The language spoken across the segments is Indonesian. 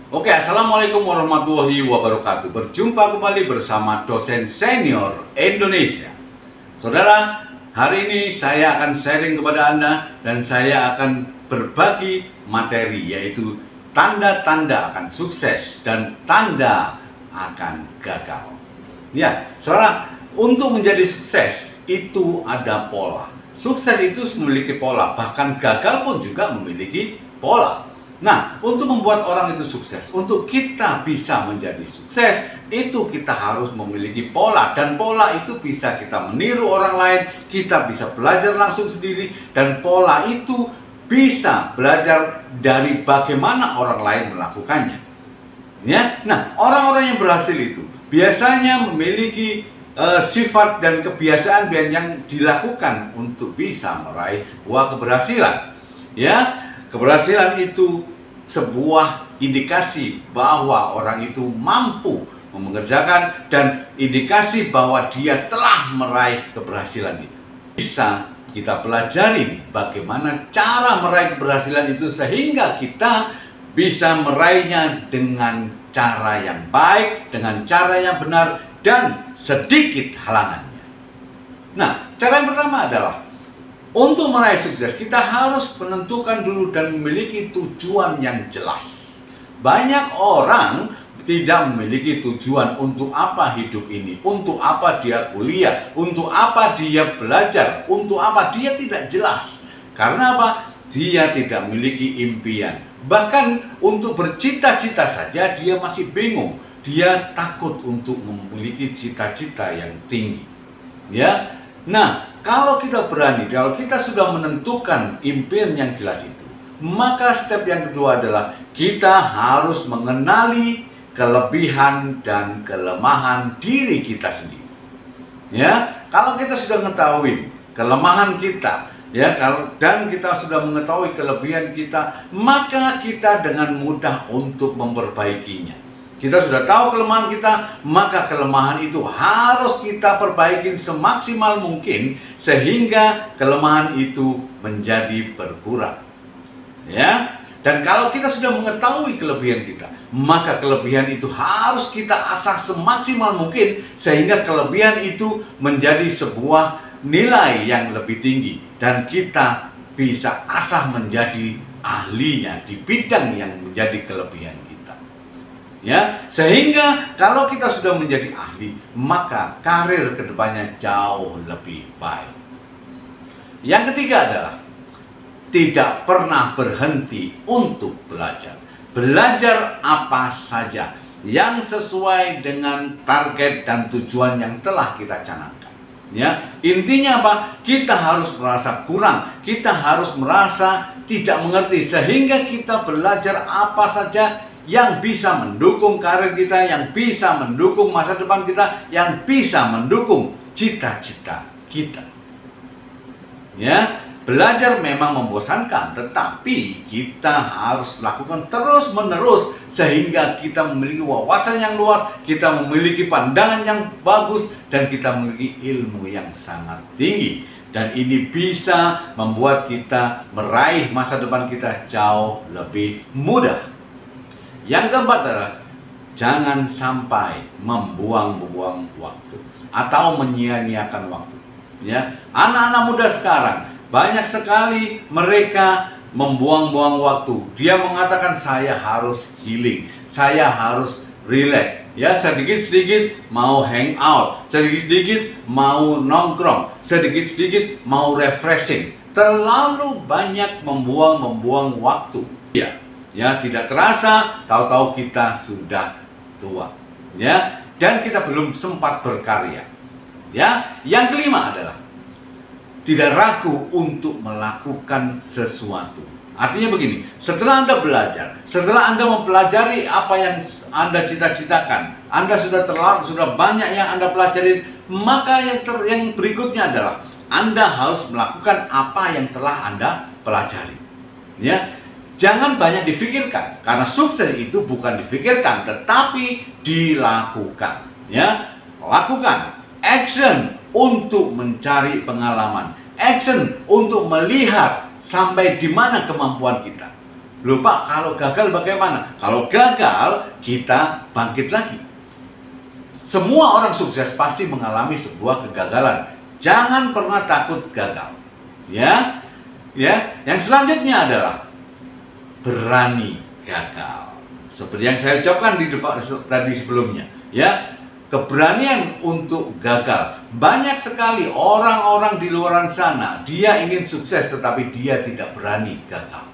Oke, Assalamualaikum warahmatullahi wabarakatuh. Berjumpa kembali bersama dosen senior Indonesia. Saudara, hari ini saya akan sharing kepada Anda dan saya akan berbagi materi, yaitu tanda-tanda akan sukses dan tanda akan gagal. Ya, saudara, untuk menjadi sukses itu ada pola. Sukses itu memiliki pola, bahkan gagal pun juga memiliki pola. Nah, untuk membuat orang itu sukses, untuk kita bisa menjadi sukses, itu kita harus memiliki pola. Dan pola itu bisa kita meniru orang lain, kita bisa belajar langsung sendiri, dan pola itu bisa belajar dari bagaimana orang lain melakukannya. Ya, nah, orang-orang yang berhasil itu biasanya memiliki sifat dan kebiasaan yang dilakukan untuk bisa meraih sebuah keberhasilan. Ya, keberhasilan itu sebuah indikasi bahwa orang itu mampu mengerjakan dan indikasi bahwa dia telah meraih keberhasilan itu. Bisa kita pelajari bagaimana cara meraih keberhasilan itu sehingga kita bisa meraihnya dengan cara yang baik, dengan cara yang benar dan sedikit halangannya. Nah, cara yang pertama adalah untuk meraih sukses, kita harus menentukan dulu dan memiliki tujuan yang jelas. Banyak orang tidak memiliki tujuan untuk apa hidup ini, untuk apa dia kuliah, untuk apa dia belajar, untuk apa dia tidak jelas. Karena apa? Dia tidak memiliki impian. Bahkan untuk bercita-cita saja dia masih bingung. Dia takut untuk memiliki cita-cita yang tinggi. Ya. Nah, kalau kita berani, kalau kita sudah menentukan impian yang jelas itu, maka step yang kedua adalah kita harus mengenali kelebihan dan kelemahan diri kita sendiri. Ya, kalau kita sudah mengetahui kelemahan kita, ya, dan kita sudah mengetahui kelebihan kita, maka kita dengan mudah untuk memperbaikinya. Kita sudah tahu kelemahan kita, maka kelemahan itu harus kita perbaikin semaksimal mungkin sehingga kelemahan itu menjadi berkurang. Ya. Dan kalau kita sudah mengetahui kelebihan kita, maka kelebihan itu harus kita asah semaksimal mungkin sehingga kelebihan itu menjadi sebuah nilai yang lebih tinggi dan kita bisa asah menjadi ahlinya di bidang yang menjadi kelebihan kita. Ya, sehingga kalau kita sudah menjadi ahli, maka karir kedepannya jauh lebih baik. Yang ketiga adalah tidak pernah berhenti untuk belajar. Belajar apa saja yang sesuai dengan target dan tujuan yang telah kita canangkan. Ya, intinya apa? Kita harus merasa kurang, kita harus merasa tidak mengerti sehingga kita belajar apa saja yang bisa mendukung karir kita, yang bisa mendukung masa depan kita, yang bisa mendukung cita-cita kita. Ya, belajar memang membosankan, tetapi kita harus lakukan terus-menerus sehingga kita memiliki wawasan yang luas, kita memiliki pandangan yang bagus, dan kita memiliki ilmu yang sangat tinggi. Dan ini bisa membuat kita meraih masa depan kita jauh lebih mudah. Yang keempat adalah jangan sampai membuang-buang waktu atau menyia-nyiakan waktu. Ya, anak-anak muda sekarang banyak sekali mereka membuang-buang waktu. Dia mengatakan saya harus healing, saya harus relax. Ya, sedikit-sedikit mau hangout, sedikit-sedikit mau nongkrong, sedikit-sedikit mau refreshing. Terlalu banyak membuang-membuang waktu. Ya, tidak terasa, tahu-tahu kita sudah tua. Ya, dan kita belum sempat berkarya. Ya, yang kelima adalah tidak ragu untuk melakukan sesuatu. Artinya begini, setelah Anda belajar, setelah Anda mempelajari apa yang Anda cita-citakan, Anda sudah banyak yang Anda pelajari, maka yang berikutnya adalah Anda harus melakukan apa yang telah Anda pelajari. Ya. Jangan banyak difikirkan, karena sukses itu bukan difikirkan, tetapi dilakukan. Ya, lakukan action untuk mencari pengalaman, action untuk melihat sampai di mana kemampuan kita. Lupa kalau gagal bagaimana? Kalau gagal, kita bangkit lagi. Semua orang sukses pasti mengalami sebuah kegagalan. Jangan pernah takut gagal. Ya. Yang selanjutnya adalah berani gagal. Seperti yang saya ucapkan di depan tadi sebelumnya, ya. Keberanian untuk gagal. Banyak sekali orang-orang di luar sana, dia ingin sukses tetapi dia tidak berani gagal.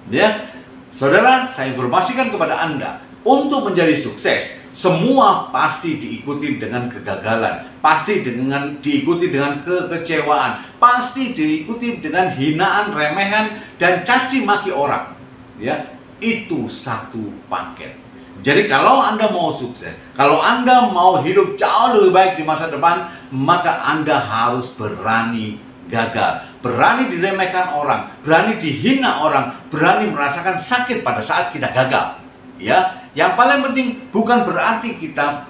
Ya. Saudara, saya informasikan kepada Anda, untuk menjadi sukses, semua pasti diikuti dengan kegagalan, pasti diikuti dengan kekecewaan, pasti diikuti dengan hinaan, remehan, dan caci maki orang. Ya, itu satu paket. Jadi kalau Anda mau sukses, kalau Anda mau hidup jauh lebih baik di masa depan, maka Anda harus berani gagal, berani diremehkan orang, berani dihina orang, berani merasakan sakit pada saat kita gagal. Ya, yang paling penting bukan berarti kita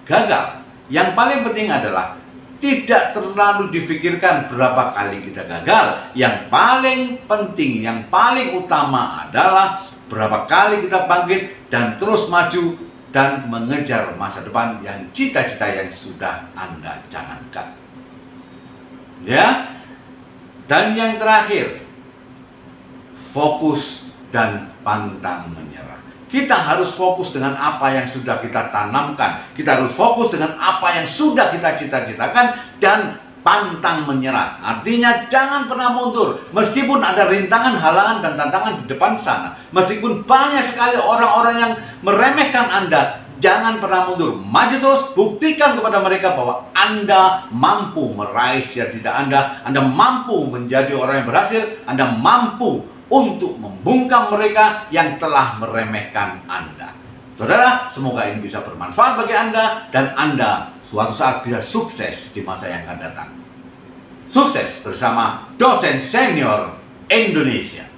gagal. Yang paling penting adalah tidak terlalu difikirkan berapa kali kita gagal. Yang paling penting, yang paling utama adalah berapa kali kita bangkit dan terus maju dan mengejar masa depan yang cita-cita yang sudah Anda canangkan. Ya. Dan yang terakhir, fokus dan pantang menyerah. Kita harus fokus dengan apa yang sudah kita tanamkan. Kita harus fokus dengan apa yang sudah kita cita-citakan dan pantang menyerah. Artinya jangan pernah mundur. Meskipun ada rintangan, halangan, dan tantangan di depan sana. Meskipun banyak sekali orang-orang yang meremehkan Anda, jangan pernah mundur. Maju terus, buktikan kepada mereka bahwa Anda mampu meraih cita-cita Anda. Anda mampu menjadi orang yang berhasil. Anda mampu untuk membungkam mereka yang telah meremehkan Anda. Saudara, semoga ini bisa bermanfaat bagi Anda dan Anda suatu saat bisa sukses di masa yang akan datang. Sukses bersama Dosen Senior Indonesia.